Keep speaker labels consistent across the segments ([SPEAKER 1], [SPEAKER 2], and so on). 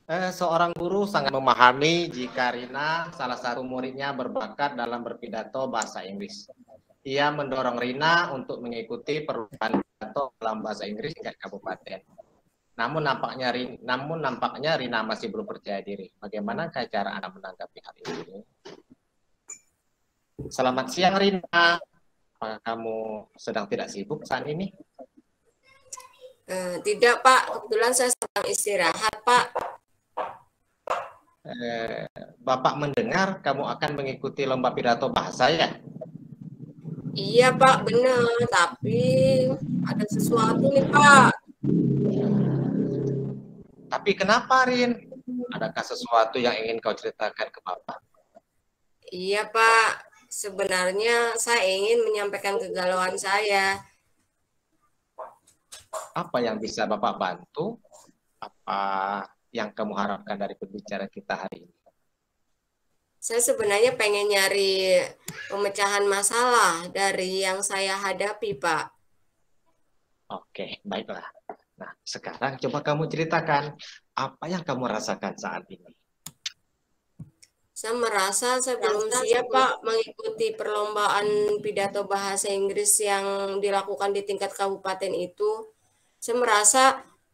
[SPEAKER 1] Seorang guru sangat memahami jika Rina, salah satu muridnya, berbakat dalam berpidato bahasa Inggris. Ia mendorong Rina untuk mengikuti perlombaan pidato dalam bahasa Inggris tingkat kabupaten. Namun nampaknya Rina masih belum percaya diri. Bagaimana cara Anda menanggapi hal ini? Selamat siang, Rina. Apakah kamu sedang tidak sibuk saat ini?
[SPEAKER 2] Tidak, Pak. Kebetulan saya sedang istirahat, Pak.
[SPEAKER 1] Bapak mendengar kamu akan mengikuti lomba pidato bahasa, ya?
[SPEAKER 2] Iya, Pak, benar. Tapi ada sesuatu nih, Pak.
[SPEAKER 1] Tapi kenapa, Rin? Adakah sesuatu yang ingin kau ceritakan ke Bapak?
[SPEAKER 2] Iya, Pak. Sebenarnya saya ingin menyampaikan kegalauan saya.
[SPEAKER 1] Apa yang bisa Bapak bantu? Apa yang kamu harapkan dari pembicaraan kita hari ini?
[SPEAKER 2] Saya sebenarnya pengen nyari pemecahan masalah dari yang saya hadapi, Pak.
[SPEAKER 1] Oke, baiklah. Nah, sekarang coba kamu ceritakan apa yang kamu rasakan saat ini.
[SPEAKER 2] Saya merasa saya belum siap, Pak, mengikuti perlombaan pidato bahasa Inggris yang dilakukan di tingkat kabupaten itu. Saya merasa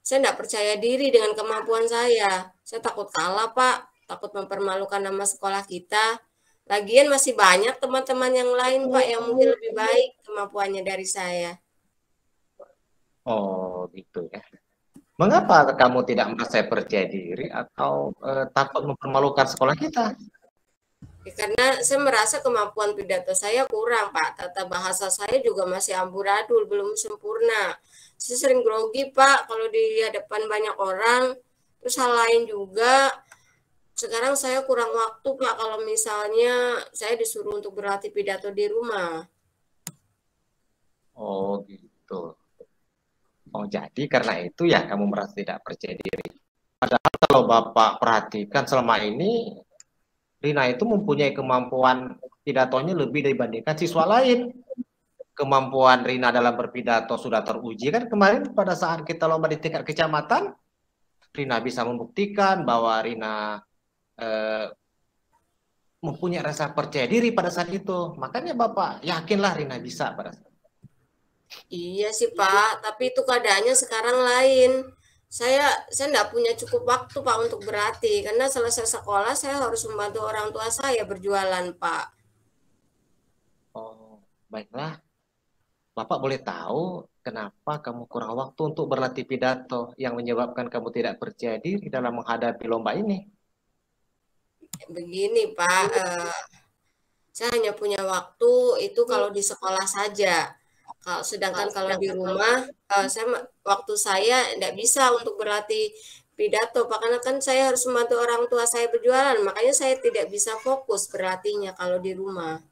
[SPEAKER 2] saya tidak percaya diri dengan kemampuan saya. Saya takut kalah, Pak. Takut mempermalukan nama sekolah kita. Lagian masih banyak teman-teman yang lain, Pak, yang mungkin lebih baik kemampuannya dari saya.
[SPEAKER 1] Oh, gitu ya. Mengapa kamu tidak merasa percaya diri atau takut mempermalukan sekolah kita?
[SPEAKER 2] Ya, karena saya merasa kemampuan pidato saya kurang, Pak. Tata bahasa saya juga masih amburadul, belum sempurna. Saya sering grogi, Pak, kalau di hadapan banyak orang. Terus hal lain juga, sekarang saya kurang waktu, Pak, kalau misalnya saya disuruh untuk berlatih pidato di rumah.
[SPEAKER 1] Oh, gitu. Oh, jadi karena itu ya kamu merasa tidak percaya diri. Padahal kalau Bapak perhatikan selama ini, Rina itu mempunyai kemampuan pidatonya lebih dibandingkan siswa lain. Kemampuan Rina dalam berpidato sudah teruji kan kemarin pada saat kita lomba di tingkat kecamatan, Rina bisa membuktikan bahwa Rina mempunyai rasa percaya diri pada saat itu. Makanya Bapak yakinlah Rina bisa pada saat itu.
[SPEAKER 2] Iya sih, Pak, tapi itu keadaannya sekarang lain. Saya enggak punya cukup waktu, Pak, untuk berlatih karena selesai sekolah saya harus membantu orang tua saya berjualan, Pak.
[SPEAKER 1] Oh, baiklah. Bapak boleh tahu kenapa kamu kurang waktu untuk berlatih pidato yang menyebabkan kamu tidak percaya diri dalam menghadapi lomba ini?
[SPEAKER 2] Begini, Pak, saya hanya punya waktu itu kalau di sekolah saja. Sedangkan kalau di rumah, waktu saya tidak bisa untuk berlatih pidato, Pak, karena kan saya harus membantu orang tua saya berjualan, makanya saya tidak bisa fokus berlatihnya kalau di rumah.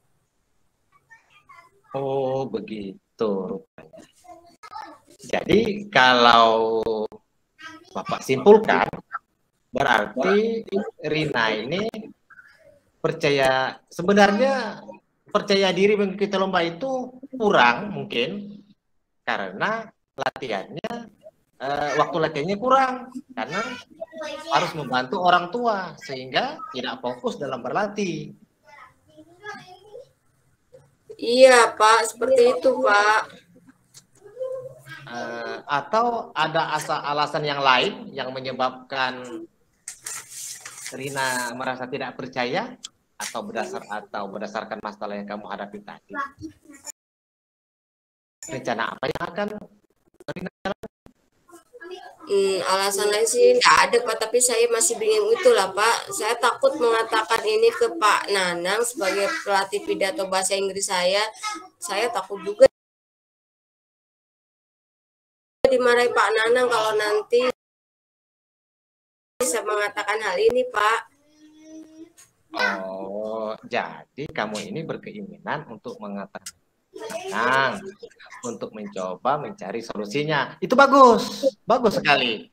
[SPEAKER 1] Oh, begitu rupanya. Jadi kalau Bapak simpulkan, berarti Rina ini sebenarnya percaya diri mengikuti lomba itu kurang mungkin karena waktu latihannya kurang karena harus membantu orang tua sehingga tidak fokus dalam berlatih.
[SPEAKER 2] Iya, Pak, seperti itu, Pak.
[SPEAKER 1] Atau ada alasan yang lain yang menyebabkan Rina merasa tidak percaya atau berdasarkan masalah yang kamu hadapi tadi? Rencana apa yang akan Rina jalankan?
[SPEAKER 2] Alasan lain sih nggak ada, Pak, tapi saya masih bingung itulah, Pak. Saya takut mengatakan ini ke Pak Nanang sebagai pelatih pidato bahasa Inggris saya. Saya takut juga dimarahi Pak Nanang kalau nanti bisa mengatakan hal ini, Pak.
[SPEAKER 1] Oh, jadi kamu ini berkeinginan untuk mengatakan untuk mencoba mencari solusinya. Itu bagus sekali.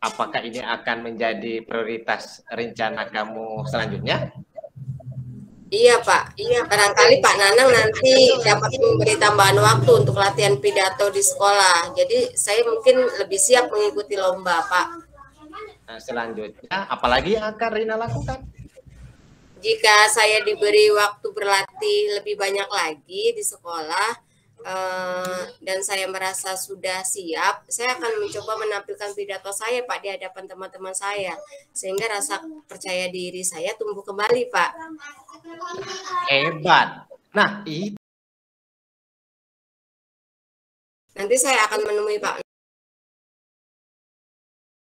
[SPEAKER 1] Apakah ini akan menjadi prioritas rencana kamu selanjutnya?
[SPEAKER 2] Iya, Pak. Iya, barangkali Pak Nanang nanti dapat memberi tambahan waktu untuk latihan pidato di sekolah. Jadi saya mungkin lebih siap mengikuti lomba, Pak.
[SPEAKER 1] Nah, selanjutnya, apalagi yang akan Rina lakukan?
[SPEAKER 2] Jika saya diberi waktu berlatih lebih banyak lagi di sekolah, dan saya merasa sudah siap, saya akan mencoba menampilkan pidato saya, Pak, di hadapan teman-teman saya, sehingga rasa percaya diri saya tumbuh kembali, Pak.
[SPEAKER 1] Hebat. Nah, itu
[SPEAKER 2] Nanti saya akan menemui Pak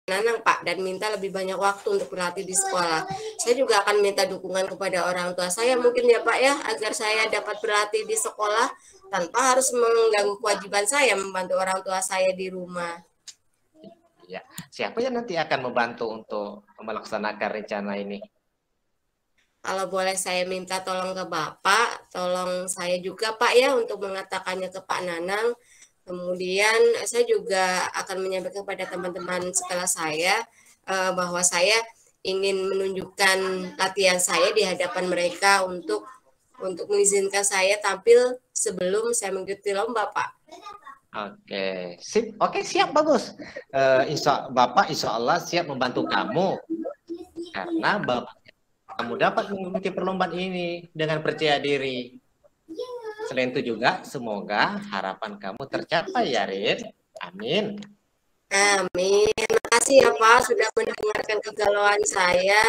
[SPEAKER 2] Nanang, Pak, dan minta lebih banyak waktu untuk berlatih di sekolah. Saya juga akan minta dukungan kepada orang tua saya mungkin ya, Pak, ya, agar saya dapat berlatih di sekolah tanpa harus mengganggu kewajiban saya membantu orang tua saya di rumah.
[SPEAKER 1] ya, siapa yang nanti akan membantu untuk melaksanakan rencana ini?
[SPEAKER 2] Kalau boleh saya minta tolong ke Bapak, tolong saya juga, Pak, ya, untuk mengatakannya ke Pak Nanang. Kemudian saya juga akan menyampaikan kepada teman-teman sekelas saya bahwa saya ingin menunjukkan latihan saya di hadapan mereka untuk mengizinkan saya tampil sebelum saya mengikuti lomba, Pak.
[SPEAKER 1] Oke, sip. Oke, siap, bagus. Bapak insya Allah siap membantu kamu karena Bapak kamu dapat mengikuti perlombaan ini dengan percaya diri. Selain itu juga, semoga harapan kamu tercapai ya, Rin. Amin.
[SPEAKER 2] Amin. Terima kasih ya, Pak, sudah mendengarkan kegalauan saya.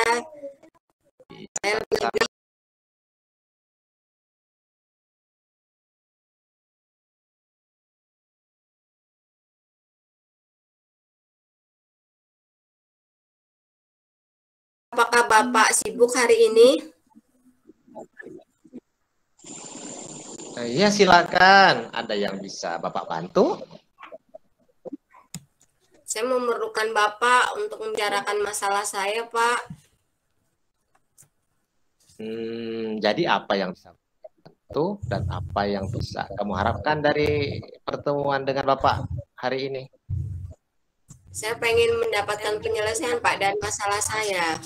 [SPEAKER 2] Saya lebih Apakah Bapak sibuk hari ini?
[SPEAKER 1] Iya, silakan. Ada yang bisa Bapak bantu?
[SPEAKER 2] Saya memerlukan Bapak untuk membicarakan masalah saya, Pak.
[SPEAKER 1] Jadi apa yang bisa bantu dan apa yang bisa kamu harapkan dari pertemuan dengan Bapak hari ini?
[SPEAKER 2] Saya pengen mendapatkan penyelesaian, Pak, dan masalah saya.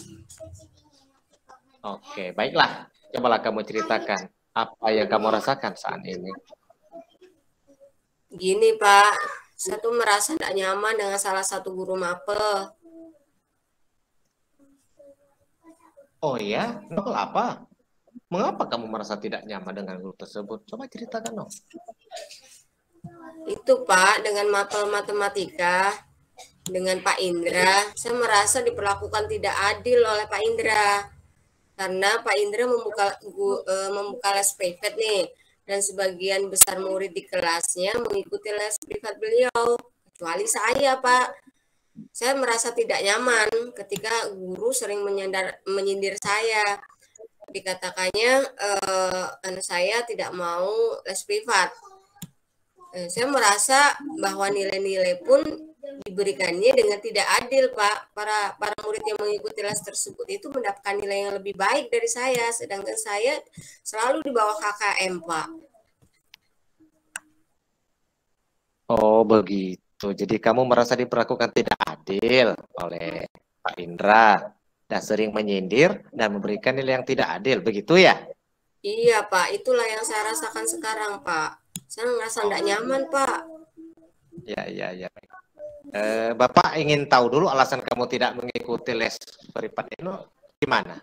[SPEAKER 1] Oke, baiklah. Cobalah kamu ceritakan apa yang kamu rasakan saat ini.
[SPEAKER 2] Gini, Pak, saya tuh merasa tidak nyaman dengan salah satu guru mapel.
[SPEAKER 1] Oh ya, mapel apa? Mengapa kamu merasa tidak nyaman dengan guru tersebut? Coba ceritakan dong.
[SPEAKER 2] Itu, Pak, dengan mapel matematika, dengan Pak Indra, saya merasa diperlakukan tidak adil oleh Pak Indra. Karena Pak Indra membuka les privat nih, dan sebagian besar murid di kelasnya mengikuti les privat beliau, kecuali saya, Pak. Saya merasa tidak nyaman ketika guru sering menyindir saya. Dikatakannya anak saya tidak mau les privat. Saya merasa bahwa nilai-nilai pun diberikannya dengan tidak adil, Pak. Para murid yang mengikuti les tersebut itu mendapatkan nilai yang lebih baik dari saya, sedangkan saya selalu di bawah KKM, Pak.
[SPEAKER 1] Oh, begitu. Jadi kamu merasa diperlakukan tidak adil oleh Pak Indra dan sering menyindir dan memberikan nilai yang tidak adil, begitu ya?
[SPEAKER 2] Iya, Pak. Itulah yang saya rasakan sekarang, Pak. Saya merasa tidak nyaman, Pak.
[SPEAKER 1] Ya. Bapak ingin tahu dulu alasan kamu tidak mengikuti les privat itu gimana?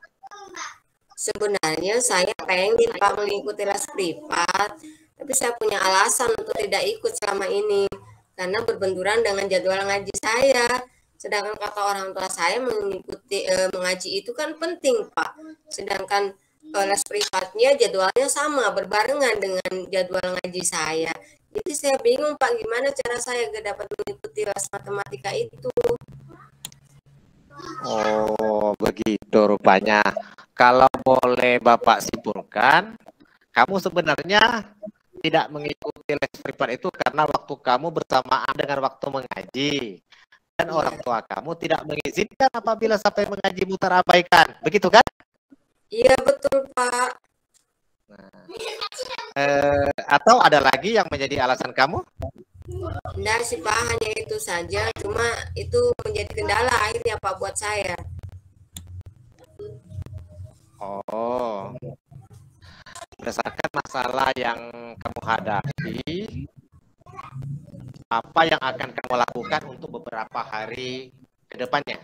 [SPEAKER 2] Sebenarnya saya pengen Pak mengikuti les privat, tapi saya punya alasan untuk tidak ikut selama ini karena berbenturan dengan jadwal ngaji saya. Sedangkan kata orang tua saya mengaji itu kan penting, Pak. Sedangkan les privatnya jadwalnya sama, berbarengan dengan jadwal ngaji saya. Jadi saya bingung, Pak, gimana cara saya dapat mengikuti les matematika itu.
[SPEAKER 1] Oh, begitu rupanya. Kalau boleh Bapak simpulkan, kamu sebenarnya tidak mengikuti les privat itu karena waktu kamu bersamaan dengan waktu mengaji. Dan orang tua kamu tidak mengizinkan apabila sampai mengajimu terabaikan. Begitu kan?
[SPEAKER 2] Iya, betul, Pak.
[SPEAKER 1] Atau ada lagi yang menjadi alasan kamu?
[SPEAKER 2] Enggak sih, Pak, hanya itu saja. Cuma itu menjadi kendala akhirnya, Pak, buat saya.
[SPEAKER 1] Oh, berdasarkan masalah yang kamu hadapi, apa yang akan kamu lakukan untuk beberapa hari ke depannya?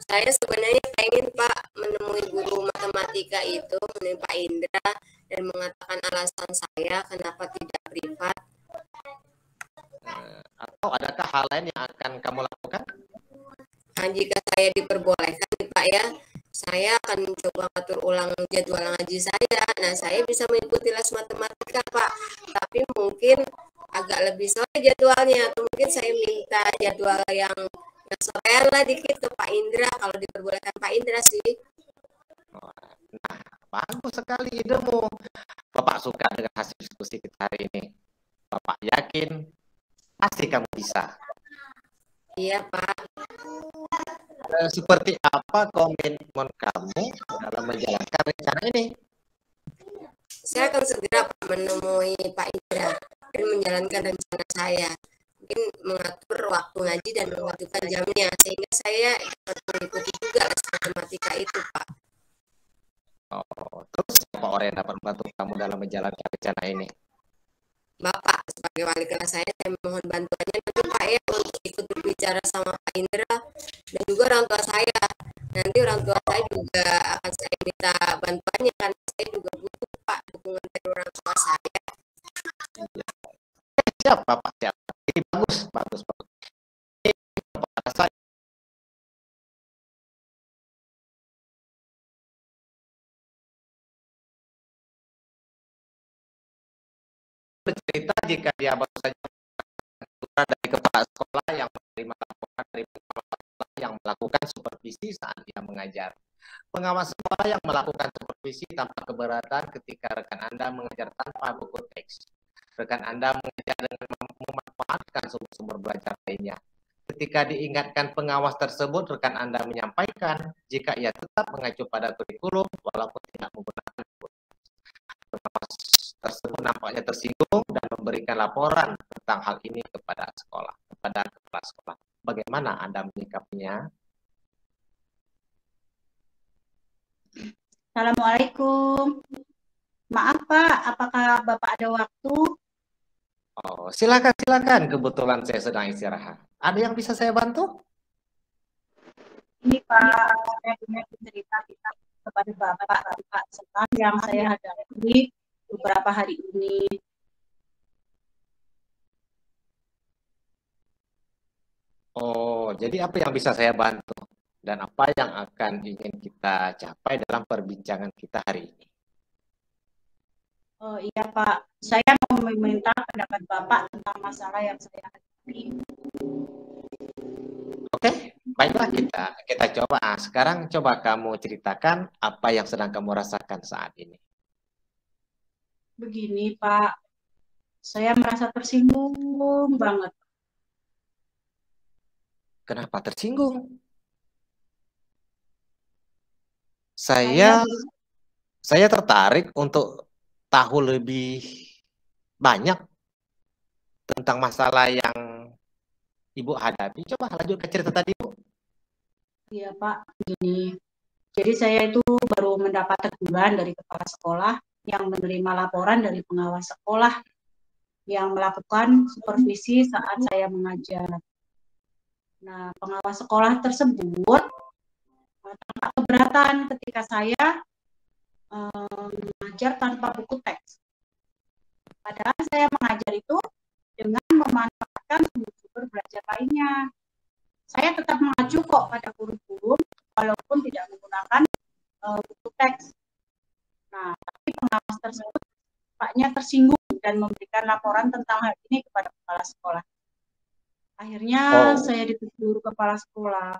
[SPEAKER 2] Saya sebenarnya pengen Pak menemui guru matematika itu, menemui Pak Indra dan mengatakan alasan saya kenapa tidak privat.
[SPEAKER 1] Atau adakah hal lain yang akan kamu lakukan?
[SPEAKER 2] Nah, jika saya diperbolehkan nih Pak ya, saya akan mencoba atur ulang jadwal ngaji saya. Nah, saya bisa mengikuti les matematika Pak, tapi mungkin agak lebih sore jadwalnya, atau mungkin saya minta jadwal yang sorean lah dikit ke Pak Indra, kalau diperbolehkan Pak Indra sih.
[SPEAKER 1] Nah, bagus sekali idemu. Bapak suka dengan hasil diskusi kita hari ini. Bapak yakin pasti kamu bisa.
[SPEAKER 2] Iya Pak.
[SPEAKER 1] Seperti apa komitmen kamu dalam menjalankan rencana ini?
[SPEAKER 2] Saya akan segera Pak menemui Pak Indra dan menjalankan rencana saya. Mungkin mengatur waktu ngaji dan menentukan jamnya, sehingga saya dapat mengikuti juga les matematika itu Pak.
[SPEAKER 1] Oh, terus siapa orang yang dapat membantu kamu dalam menjalankan rencana ini?
[SPEAKER 2] Bapak sebagai wali kelas saya mohon bantuannya nanti Pak ya untuk ikut berbicara sama Pak Indra dan juga orang tua saya. Nanti orang tua saya juga akan saya minta bantuannya karena saya juga butuh Pak dukungan dari orang tua saya.
[SPEAKER 1] Siap, Bapak siap. Ini bagus, bagus, bagus. Ini Bapak rasa bercerita jika dia baru saja dari kepala sekolah yang menerima laporan dari kepala sekolah yang melakukan supervisi saat dia mengajar. Pengawas sekolah yang melakukan supervisi tanpa keberatan ketika rekan Anda mengajar tanpa buku teks. Rekan Anda mengajar dengan memanfaatkan sumber-sumber belajar lainnya. Ketika diingatkan pengawas tersebut, rekan Anda menyampaikan jika ia tetap mengacu pada kurikulum walaupun tidak menggunakan buku. Pengawas tersebut nampaknya tersinggung dan memberikan laporan tentang hal ini kepada sekolah, kepada kepala sekolah. Bagaimana Anda menyikapinya?
[SPEAKER 3] Assalamualaikum. Maaf Pak, apakah Bapak ada waktu?
[SPEAKER 1] Oh, silakan. Kebetulan saya sedang istirahat. Ada yang bisa saya bantu?
[SPEAKER 3] Ini Pak, saya punya cerita kepada Bapak tentang yang saya hadapi beberapa hari ini.
[SPEAKER 1] Oh, jadi apa yang bisa saya bantu? Dan apa yang akan ingin kita capai dalam perbincangan kita hari ini?
[SPEAKER 3] Oh iya Pak, saya mau meminta pendapat Bapak tentang masalah yang saya hadapi.
[SPEAKER 1] Oke, baiklah kita coba. Sekarang coba kamu ceritakan apa yang sedang kamu rasakan saat ini.
[SPEAKER 3] Begini Pak, saya merasa tersinggung banget.
[SPEAKER 1] Kenapa tersinggung? Saya tertarik untuk tahu lebih banyak tentang masalah yang Ibu hadapi. Coba lanjut ke cerita tadi, Bu.
[SPEAKER 3] Iya Pak, begini. Jadi saya itu baru mendapat teguran dari kepala sekolah yang menerima laporan dari pengawas sekolah yang melakukan supervisi saat saya mengajar. Nah, pengawas sekolah tersebut tampak keberatan ketika saya mengajar tanpa buku teks. Padahal saya mengajar itu dengan memanfaatkan sumber belajar lainnya. Saya tetap mengacu kok pada kurikulum walaupun tidak menggunakan buku teks. Nah, tapi pengawas tersebut tampaknya tersinggung dan memberikan laporan tentang hal ini kepada kepala sekolah. Akhirnya saya ditegur kepala sekolah.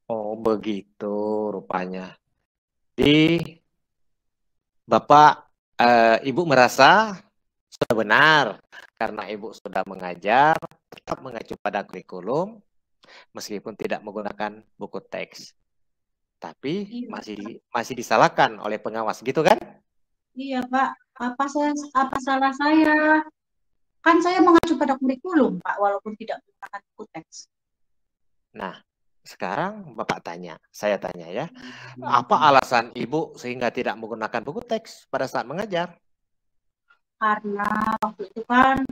[SPEAKER 1] Oh, begitu rupanya. Jadi, Bapak, Ibu merasa sudah benar karena Ibu sudah mengajar, tetap mengacu pada kurikulum, meskipun tidak menggunakan buku teks. Tapi masih disalahkan oleh pengawas, gitu kan?
[SPEAKER 3] Iya, Pak. Apa salah saya? Kan saya mengacu pada kurikulum, Pak, walaupun tidak menggunakan buku teks.
[SPEAKER 1] Nah, sekarang saya tanya ya, apa alasan Ibu sehingga tidak menggunakan buku teks pada saat mengajar?
[SPEAKER 3] Karena waktu itu kan,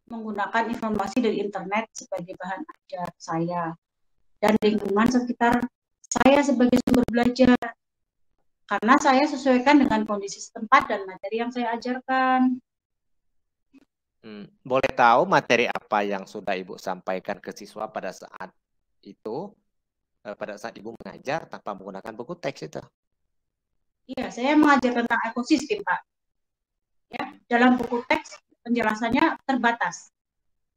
[SPEAKER 3] menggunakan informasi dari internet sebagai bahan ajar saya dan lingkungan sekitar saya sebagai sumber belajar. Karena saya sesuaikan dengan kondisi setempat dan materi yang saya ajarkan.
[SPEAKER 1] Boleh tahu materi apa yang sudah Ibu sampaikan ke siswa pada saat itu, pada saat Ibu mengajar tanpa menggunakan buku teks itu?
[SPEAKER 3] Iya, saya mengajar tentang ekosistem, Pak. Ya, dalam buku teks penjelasannya terbatas.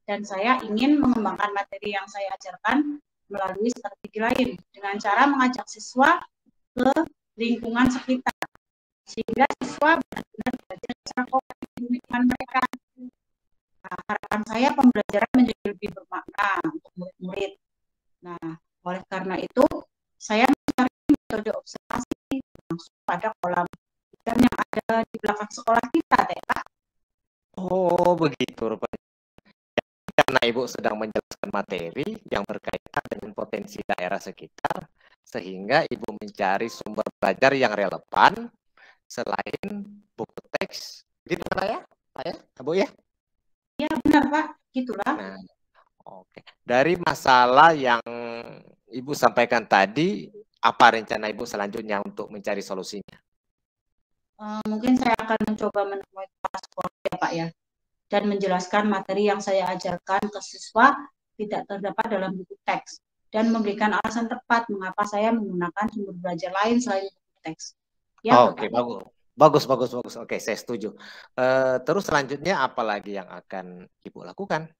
[SPEAKER 3] Dan saya ingin mengembangkan materi yang saya ajarkan melalui strategi lain dengan cara mengajak siswa ke lingkungan sekitar. Sehingga siswa benar-benar belajar secara konkret di lingkungan mereka. Nah, harapan saya pembelajaran menjadi lebih bermakna untuk murid-murid. Nah, oleh karena itu, saya mencari metode observasi langsung pada kolam ikan yang ada di belakang sekolah kita, Pak.
[SPEAKER 1] Oh, begitu rupanya. Karena Ibu sedang menjelaskan materi yang berkaitan dengan potensi daerah sekitar, sehingga Ibu mencari sumber belajar yang relevan selain buku teks. Gitu kan ya, Pak ya, Bu ya?
[SPEAKER 3] Iya benar Pak, gitulah.
[SPEAKER 1] Nah, oke. Dari masalah yang Ibu sampaikan tadi, apa rencana Ibu selanjutnya untuk mencari solusinya?
[SPEAKER 3] Mungkin saya akan mencoba menemui kepala sekolah ya Pak ya, dan menjelaskan materi yang saya ajarkan ke siswa tidak terdapat dalam buku teks, dan memberikan alasan tepat mengapa saya menggunakan sumber belajar lain selain buku teks. Ya,
[SPEAKER 1] Oke, bagus. Oke, saya setuju. Terus selanjutnya apa lagi yang akan Ibu lakukan?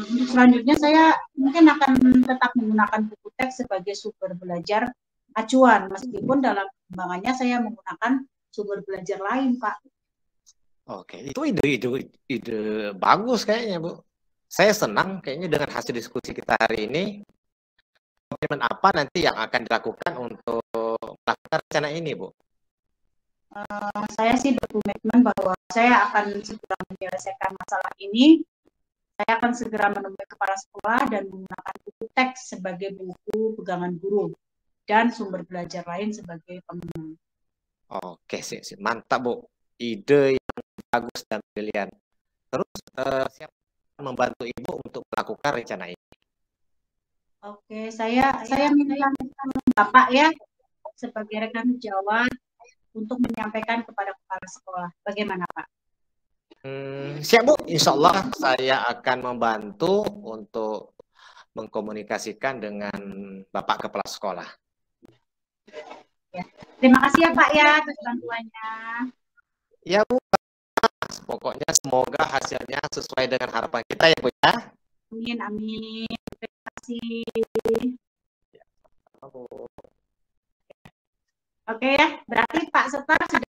[SPEAKER 3] Untuk selanjutnya saya mungkin akan tetap menggunakan buku teks sebagai sumber belajar acuan, meskipun dalam pengembangannya saya menggunakan sumber belajar lain, Pak.
[SPEAKER 1] Oke, itu ide bagus kayaknya, Bu. Saya senang kayaknya dengan hasil diskusi kita hari ini. Komitmen apa nanti yang akan dilakukan untuk melakukan rencana ini, Bu?
[SPEAKER 3] Saya sih berkomitmen bahwa saya akan segera menyelesaikan masalah ini. Saya akan segera menemui kepala sekolah dan menggunakan buku teks sebagai buku pegangan guru dan sumber belajar lain sebagai pengembangan.
[SPEAKER 1] Oke, mantap, Bu. Ide yang bagus dan brilian. Terus siapa membantu Ibu untuk melakukan rencana ini?
[SPEAKER 3] Oke, saya minta Bapak ya sebagai rekan sejawat untuk menyampaikan kepada kepala sekolah. Bagaimana Pak?
[SPEAKER 1] Siap Bu, insya Allah saya akan membantu untuk mengkomunikasikan dengan Bapak Kepala Sekolah.
[SPEAKER 3] Ya. Terima kasih ya Pak ya atas bantuannya.
[SPEAKER 1] Ya Bu, pokoknya semoga hasilnya sesuai dengan harapan kita ya Bu ya.
[SPEAKER 3] Amin, amin. Terima kasih.
[SPEAKER 1] Ya, Bu.
[SPEAKER 3] Oke ya, berarti Pak Setar sudah